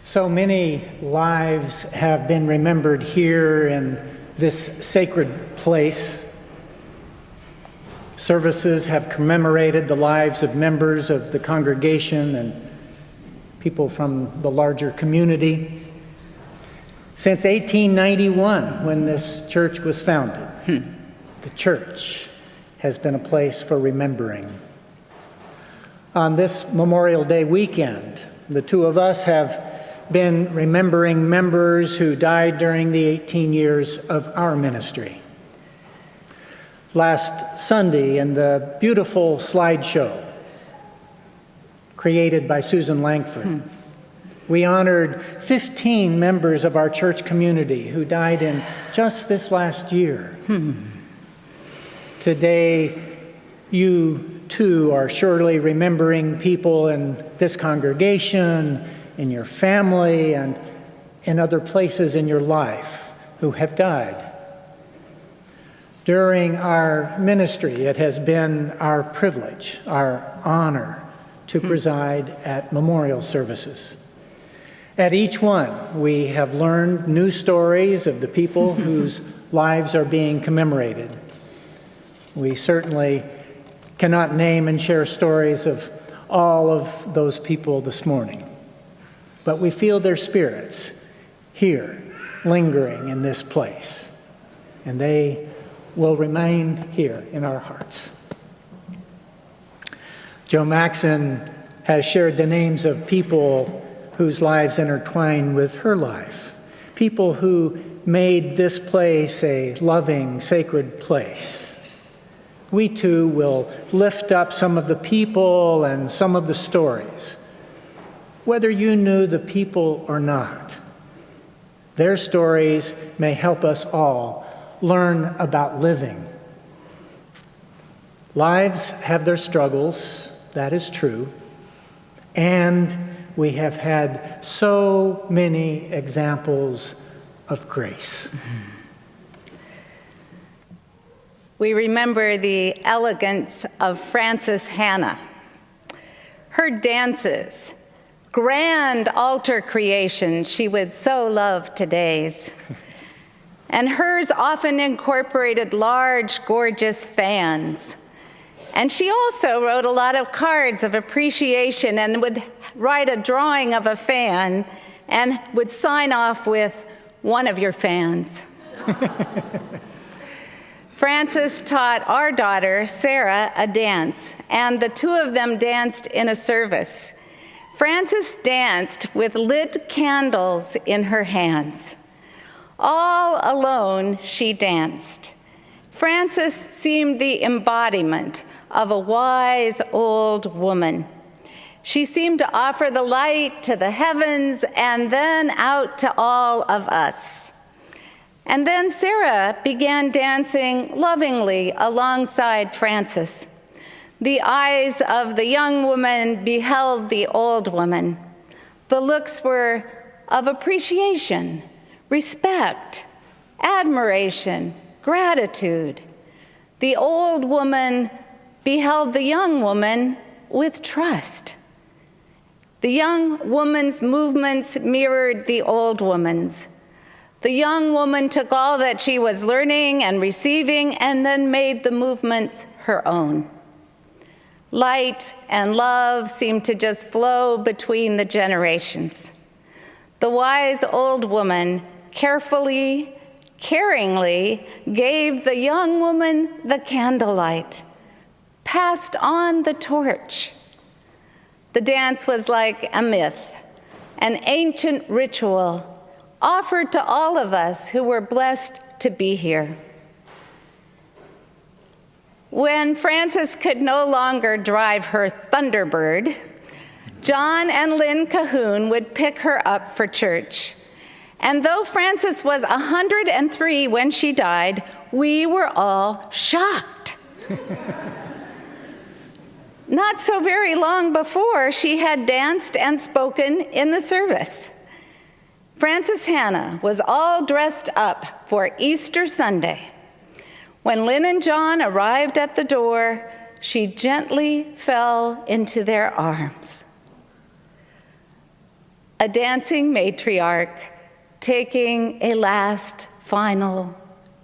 So many lives have been remembered here in this sacred place. Services have commemorated the lives of members of the congregation and people from the larger community. Since 1891, when this church was founded, the church has been a place for remembering. On this Memorial Day weekend, the two of us have been remembering members who died during the 18 years of our ministry. Last Sunday, in the beautiful slideshow created by Susan Langford, we honored 15 members of our church community who died in just this last year. Today, you too are surely remembering people in this congregation, in your family, and in other places in your life who have died. During our ministry, it has been our privilege, our honor, to preside at memorial services. At each one, we have learned new stories of the people whose lives are being commemorated. We certainly cannot name and share stories of all of those people this morning, but we feel their spirits here, lingering in this place, and they will remain here in our hearts. Joe Maxon has shared the names of people whose lives intertwine with her life, people who made this place a loving, sacred place. We too will lift up some of the people and some of the stories. Whether you knew the people or not, their stories may help us all learn about living. Lives have their struggles, that is true, and we have had so many examples of grace. We remember the elegance of Frances Hannah, her dances, grand altar creations she would so love today's. And hers often incorporated large, gorgeous fans. And she also wrote a lot of cards of appreciation and would write a drawing of a fan and would sign off with, "One of your fans." Frances taught our daughter, Sarah, a dance, and the two of them danced in a service. Frances danced with lit candles in her hands. All alone, she danced. Frances seemed the embodiment of a wise old woman. She seemed to offer the light to the heavens and then out to all of us. And then Sarah began dancing lovingly alongside Frances. The eyes of the young woman beheld the old woman. The looks were of appreciation, respect, admiration, gratitude. The old woman beheld the young woman with trust. The young woman's movements mirrored the old woman's. The young woman took all that she was learning and receiving and then made the movements her own. Light and love seemed to just flow between the generations. The wise old woman carefully, caringly gave the young woman the candlelight, passed on the torch. The dance was like a myth, an ancient ritual offered to all of us who were blessed to be here. When Frances could no longer drive her Thunderbird, John and Lynn Cahoon would pick her up for church. And though Frances was 103 when she died, we were all shocked. Not so very long before, she had danced and spoken in the service. Frances Hannah was all dressed up for Easter Sunday. When Lynn and John arrived at the door, she gently fell into their arms. A dancing matriarch taking a last, final,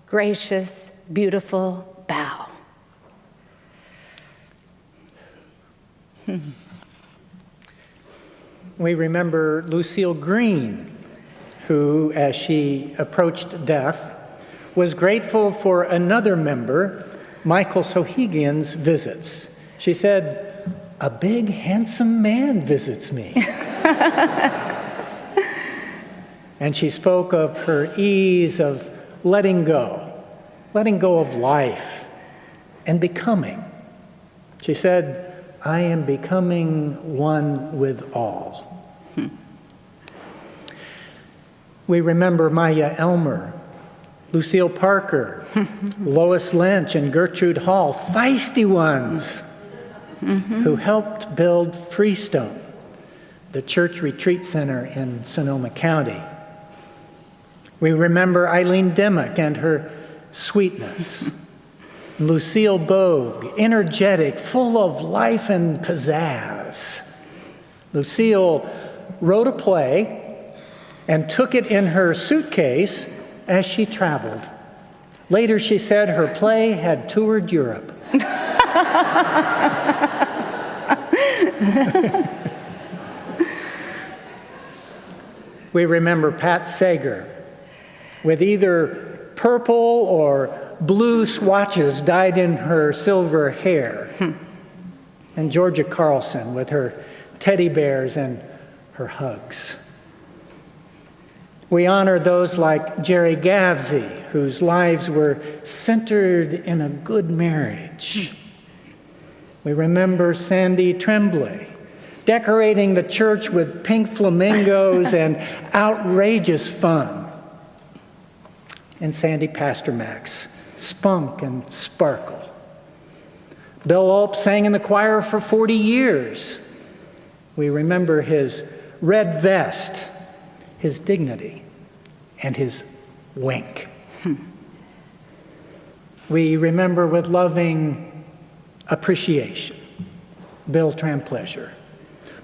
gracious, beautiful bow. We remember Lucille Green, who, as she approached death, was grateful for another member, Michael Sohigian's visits. She said, "A big, handsome man visits me." And she spoke of her ease of letting go of life and becoming. She said, "I am becoming one with all." We remember Maya Elmer, Lucille Parker, Lois Lynch, and Gertrude Hall, feisty ones who helped build Freestone, the church retreat center in Sonoma County. We remember Eileen Dimmock and her sweetness. Lucille Bogue, energetic, full of life and pizzazz. Lucille wrote a play and took it in her suitcase as she traveled. Later, she said her play had toured Europe. We remember Pat Sager, with either purple or blue swatches dyed in her silver hair. And Georgia Carlson with her teddy bears and her hugs. We honor those like Jerry Gavsey, whose lives were centered in a good marriage. We remember Sandy Tremblay, decorating the church with pink flamingos and outrageous fun. And Sandy Pastermak's spunk and sparkle. Bill Ulp sang in the choir for 40 years. We remember his red vest, his dignity, and his wink. We remember with loving appreciation Bill Trampleasure,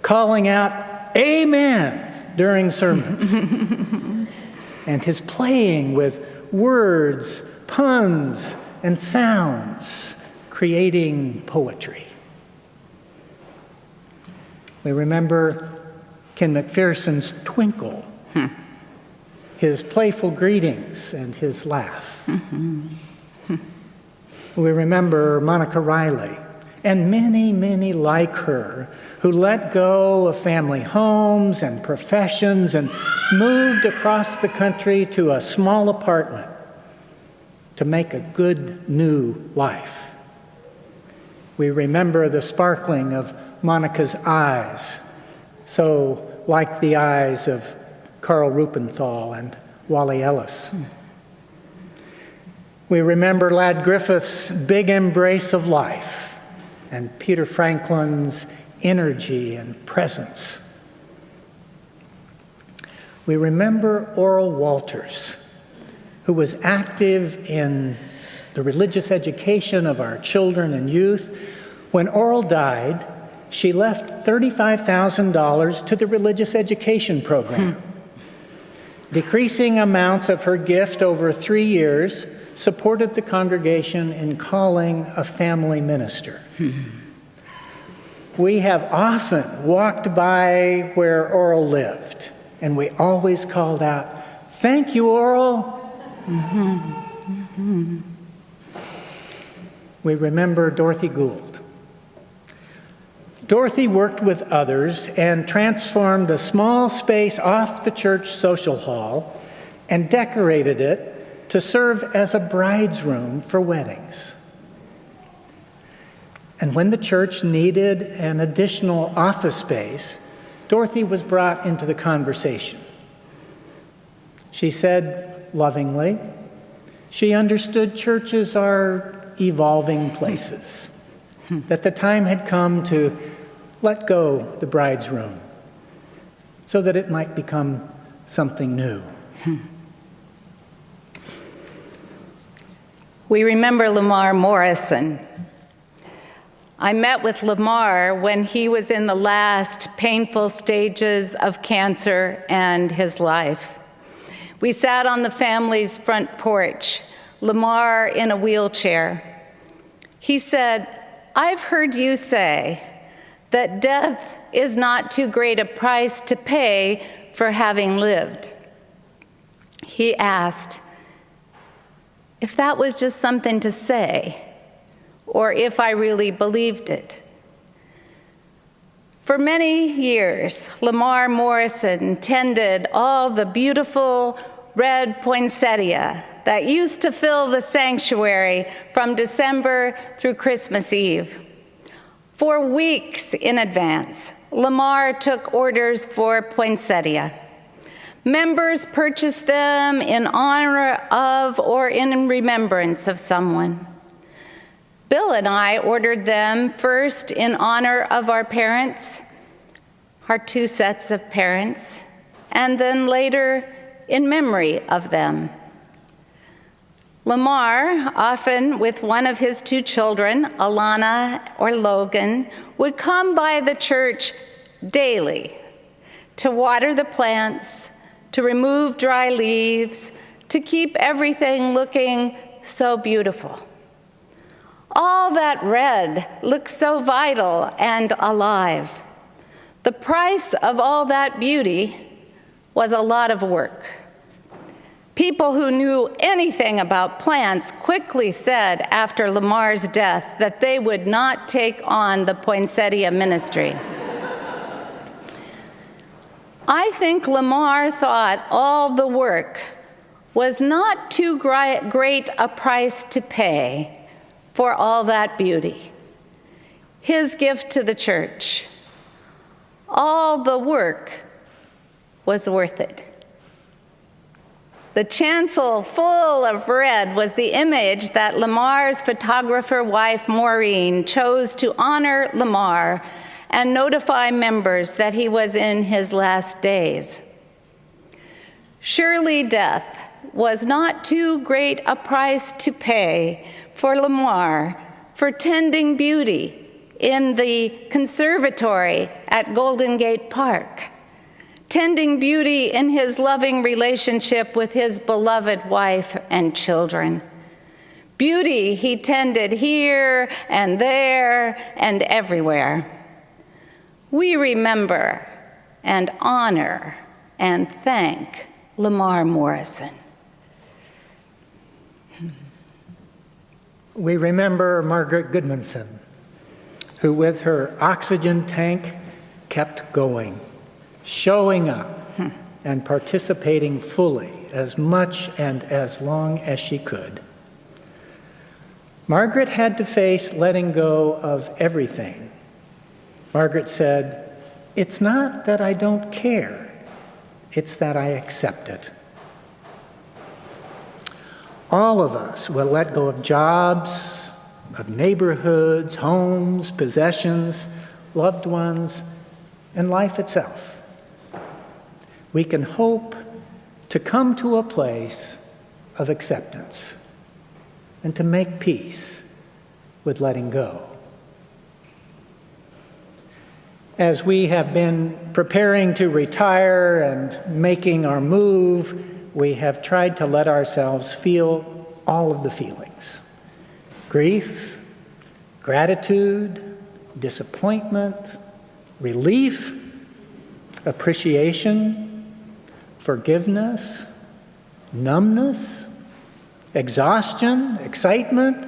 calling out "Amen" during sermons, and his playing with words, puns, and sounds, creating poetry. We remember Ken McPherson's twinkle, his playful greetings, and his laugh. We remember Monica Riley, and many, many like her, who let go of family homes and professions and moved across the country to a small apartment to make a good new life. We remember the sparkling of Monica's eyes, so like the eyes of Carl Rupenthal and Wally Ellis. We remember Lad Griffith's big embrace of life and Peter Franklin's energy and presence. We remember Oral Walters, who was active in the religious education of our children and youth. When Oral died, she left $35,000 to the religious education program. Decreasing amounts of her gift over 3 years supported the congregation in calling a family minister. We have often walked by where Oral lived, and we always called out, "Thank you, Oral." We remember Dorothy Gould. Dorothy worked with others and transformed a small space off the church social hall and decorated it to serve as a bride's room for weddings. And when the church needed an additional office space, Dorothy was brought into the conversation. She said lovingly, she understood churches are evolving places, that the time had come to let go the bride's room so that it might become something new. We remember Lamar Morrison. I met with Lamar when he was in the last painful stages of cancer and his life. We sat on the family's front porch, Lamar in a wheelchair. He said, "I've heard you say that death is not too great a price to pay for having lived." He asked if that was just something to say, or if I really believed it. For many years, Lamar Morrison tended all the beautiful red poinsettia that used to fill the sanctuary from December through Christmas Eve. For weeks in advance, Lamar took orders for poinsettia. Members purchased them in honor of or in remembrance of someone. Bill and I ordered them first in honor of our parents, our two sets of parents, and then later in memory of them. Lamar, often with one of his two children, Alana or Logan, would come by the church daily to water the plants, to remove dry leaves, to keep everything looking so beautiful. All that red looked so vital and alive. The price of all that beauty was a lot of work. People who knew anything about plants quickly said after Lamar's death that they would not take on the poinsettia ministry. I think Lamar thought all the work was not too great a price to pay for all that beauty. His gift to the church, all the work was worth it. The chancel full of red was the image that Lamar's photographer wife, Maureen, chose to honor Lamar and notify members that he was in his last days. Surely death was not too great a price to pay for Lamar for tending beauty in the conservatory at Golden Gate Park, tending beauty in his loving relationship with his beloved wife and children. Beauty he tended here and there and everywhere. We remember and honor and thank Lamar Morrison. We remember Margaret Goodmanson, who with her oxygen tank kept going, showing up and participating fully as much and as long as she could. Margaret had to face letting go of everything. Margaret said, "It's not that I don't care, it's that I accept it." All of us will let go of jobs, of neighborhoods, homes, possessions, loved ones, and life itself. We can hope to come to a place of acceptance and to make peace with letting go. As we have been preparing to retire and making our move, we have tried to let ourselves feel all of the feelings: grief, gratitude, disappointment, relief, appreciation, forgiveness, numbness, exhaustion, excitement.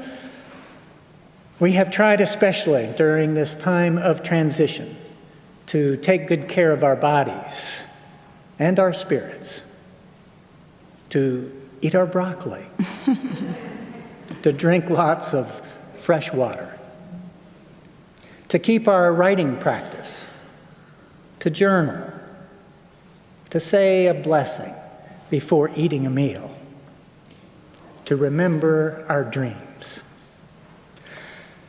We have tried, especially during this time of transition, to take good care of our bodies and our spirits, to eat our broccoli, to drink lots of fresh water, to keep our writing practice, to journal, to say a blessing before eating a meal, to remember our dreams,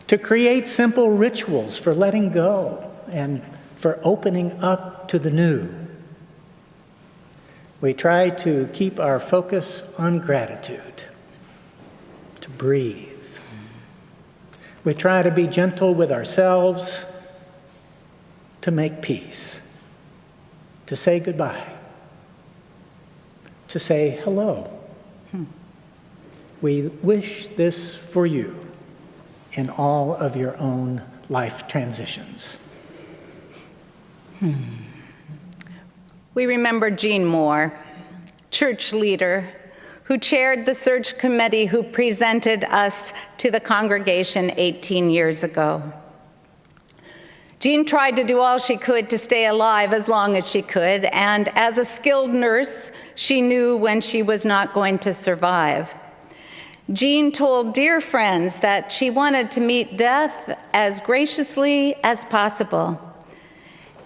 to create simple rituals for letting go and for opening up to the new. We try to keep our focus on gratitude, to breathe, We try to be gentle with ourselves, to make peace, to say goodbye, to say hello. We wish this for you in all of your own life transitions. We remember Jean Moore, church leader, who chaired the search committee who presented us to the congregation 18 years ago. Jean tried to do all she could to stay alive as long as she could, and as a skilled nurse, she knew when she was not going to survive. Jean told dear friends that she wanted to meet death as graciously as possible.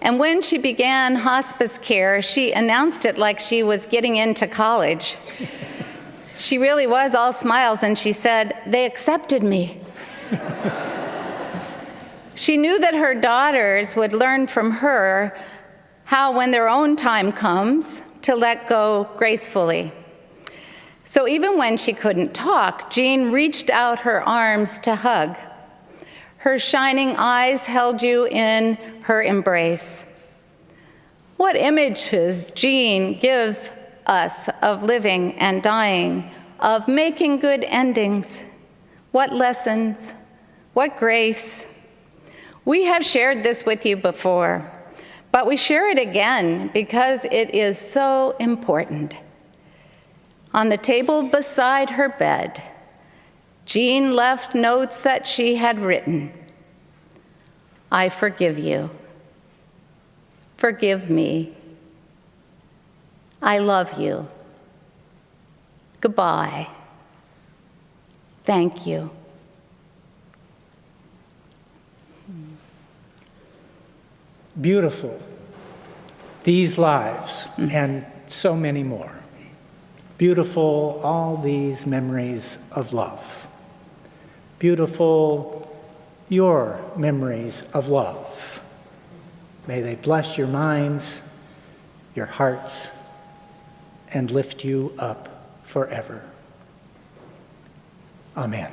And when she began hospice care, she announced it like she was getting into college. She really was all smiles, and she said, "They accepted me." She knew that her daughters would learn from her how, when their own time comes, to let go gracefully. So even when she couldn't talk, Jean reached out her arms to hug. Her shining eyes held you in her embrace. What images Jean gives us of living and dying, of making good endings. What lessons, what grace. We have shared this with you before, but we share it again because it is so important. On the table beside her bed, Jean left notes that she had written. I forgive you. Forgive me. I love you. Goodbye. Thank you. Beautiful, these lives, and so many more. Beautiful, all these memories of love. Beautiful, your memories of love. May they bless your minds, your hearts, and lift you up forever. Amen.